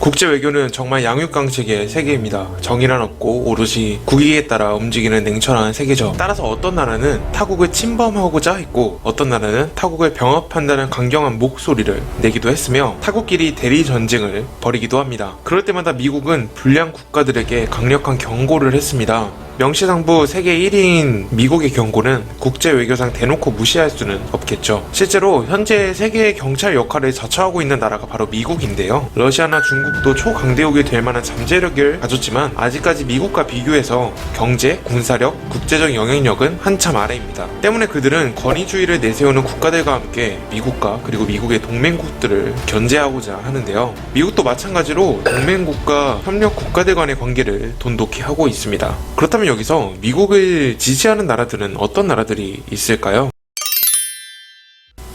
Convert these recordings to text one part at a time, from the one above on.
국제 외교는 정말 양육강식의 세계입니다. 정의란 없고 오롯이 국익에 따라 움직이는 냉철한 세계죠. 따라서 어떤 나라는 타국을 침범하고자 했고 어떤 나라는 타국을 병합한다는 강경한 목소리를 내기도 했으며 타국끼리 대리 전쟁을 벌이기도 합니다. 그럴 때마다 미국은 불량 국가들에게 강력한 경고를 했습니다. 명실상부 세계 1위인 미국의 경고는 국제 외교상 대놓고 무시할 수는 없겠죠. 실제로 현재 세계의 경찰 역할을 자처하고 있는 나라가 바로 미국인데요. 러시아나 중국도 초강대국이 될 만한 잠재력을 가졌지만 아직까지 미국과 비교해서 경제, 군사력, 국제적 영향력은 한참 아래입니다. 때문에 그들은 권위주의를 내세우는 국가들과 함께 미국과 그리고 미국의 동맹국들을 견제하고자 하는데요. 미국도 마찬가지로 동맹국과 협력 국가들 간의 관계를 돈독히 하고 있습니다. 그렇다면 여기서 미국을 지지하는 나라들은 어떤 나라들이 있을까요?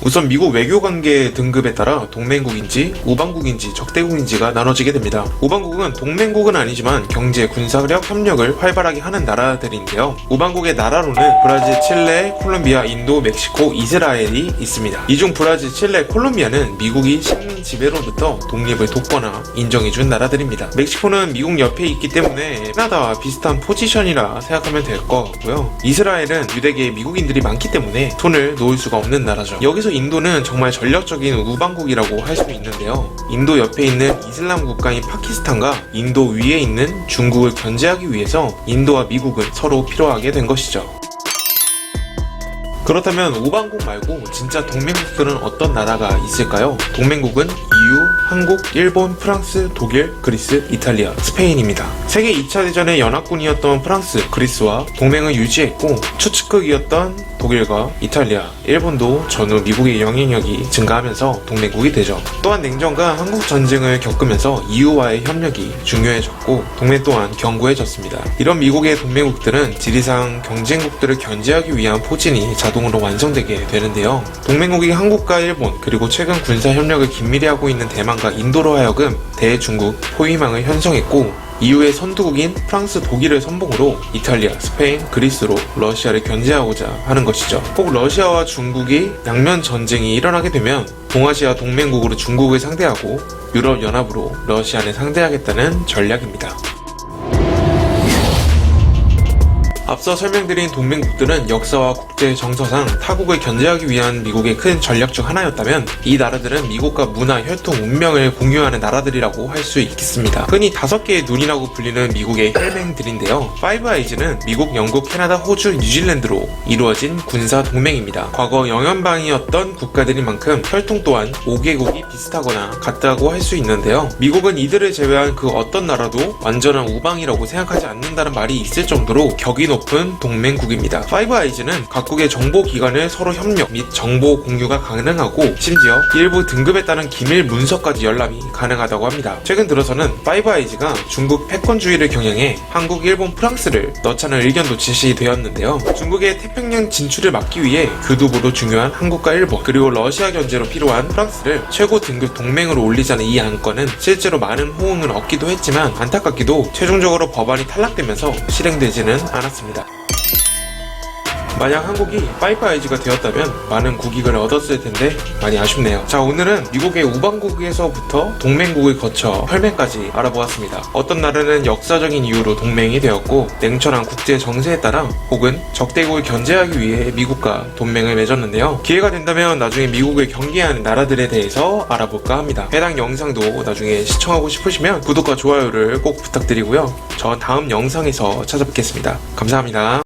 우선 미국 외교관계 등급에 따라 동맹국인지 우방국인지 적대국인지가 나눠지게 됩니다. 우방국은 동맹국은 아니지만 경제, 군사력 협력을 활발하게 하는 나라들인데요. 우방국의 나라로는 브라질, 칠레, 콜롬비아, 인도, 멕시코, 이스라엘이 있습니다. 이 중 브라질, 칠레, 콜롬비아는 미국이 식민 지배로부터 독립을 돕거나 인정해준 나라들입니다. 멕시코는 미국 옆에 있기 때문에 캐나다와 비슷한 포지션이라 생각하면 될 것 같고요. 이스라엘은 유대계의 미국인들이 많기 때문에 손을 놓을 수가 없는 나라죠. 여기서 인도는 정말 전략적인 우방국이라고 할 수 있는데요. 인도 옆에 있는 이슬람 국가인 파키스탄과 인도 위에 있는 중국을 견제하기 위해서 인도와 미국은 서로 필요하게 된 것이죠. 그렇다면 우방국 말고 진짜 동맹국들은 어떤 나라가 있을까요? 동맹국은 EU, 한국, 일본, 프랑스, 독일, 그리스, 이탈리아, 스페인입니다. 세계 2차 대전의 연합군이었던 프랑스, 그리스와 동맹을 유지했고 추측극이었던 독일과 이탈리아, 일본도 전후 미국의 영향력이 증가하면서 동맹국이 되죠. 또한 냉전과 한국 전쟁을 겪으면서 EU와의 협력이 중요해졌고 동맹 또한 견고해졌습니다. 이런 미국의 동맹국들은 지리상 경쟁국들을 견제하기 위한 포진이 자동으로 완성되게 되는데요. 동맹국이 한국과 일본 그리고 최근 군사 협력을 긴밀히 하고 있는 대만과 인도로 하여금 대중국 포위망을 형성했고 이후의 선두국인 프랑스, 독일을 선봉으로 이탈리아, 스페인, 그리스로 러시아를 견제하고자 하는 것이죠. 꼭 러시아와 중국이 양면 전쟁이 일어나게 되면 동아시아 동맹국으로 중국을 상대하고 유럽연합으로 러시아를 상대하겠다는 전략입니다. 앞서 설명드린 동맹국들은 역사와 국제 정서상 타국을 견제하기 위한 미국의 큰 전략 중 하나였다면 이 나라들은 미국과 문화, 혈통, 운명을 공유하는 나라들이라고 할 수 있겠습니다. 흔히 5개의 눈이라고 불리는 미국의 혈맹들인데요. 파이브 아이즈는 미국, 영국, 캐나다, 호주, 뉴질랜드로 이루어진 군사 동맹입니다. 과거 영연방이었던 국가들인 만큼 혈통 또한 5개국이 비슷하거나 같다고 할 수 있는데요. 미국은 이들을 제외한 그 어떤 나라도 완전한 우방이라고 생각하지 않는다는 말이 있을 정도로 격이 높은 동맹국입니다. 파이브 아이즈는 각국의 정보기관을 서로 협력 및 정보 공유가 가능하고 심지어 일부 등급에 따른 기밀 문서까지 열람이 가능하다고 합니다. 최근 들어서는 파이브 아이즈가 중국 패권주의를 겨냥해 한국, 일본, 프랑스를 넣자는 의견도 제시되었는데요. 중국의 태평양 진출을 막기 위해 교두보로 중요한 한국과 일본 그리고 러시아 견제로 필요한 프랑스를 최고 등급 동맹으로 올리자는 이 안건은 실제로 많은 호응을 얻기도 했지만 안타깝게도 최종적으로 법안이 탈락되면서 실행되지는 않았습니다. 만약 한국이 파이브 아이즈가 되었다면 많은 국익을 얻었을 텐데 많이 아쉽네요. 자, 오늘은 미국의 우방국에서부터 동맹국을 거쳐 혈맹까지 알아보았습니다. 어떤 나라는 역사적인 이유로 동맹이 되었고 냉철한 국제 정세에 따라 혹은 적대국을 견제하기 위해 미국과 동맹을 맺었는데요. 기회가 된다면 나중에 미국을 경계하는 나라들에 대해서 알아볼까 합니다. 해당 영상도 나중에 시청하고 싶으시면 구독과 좋아요를 꼭 부탁드리고요. 저 다음 영상에서 찾아뵙겠습니다. 감사합니다.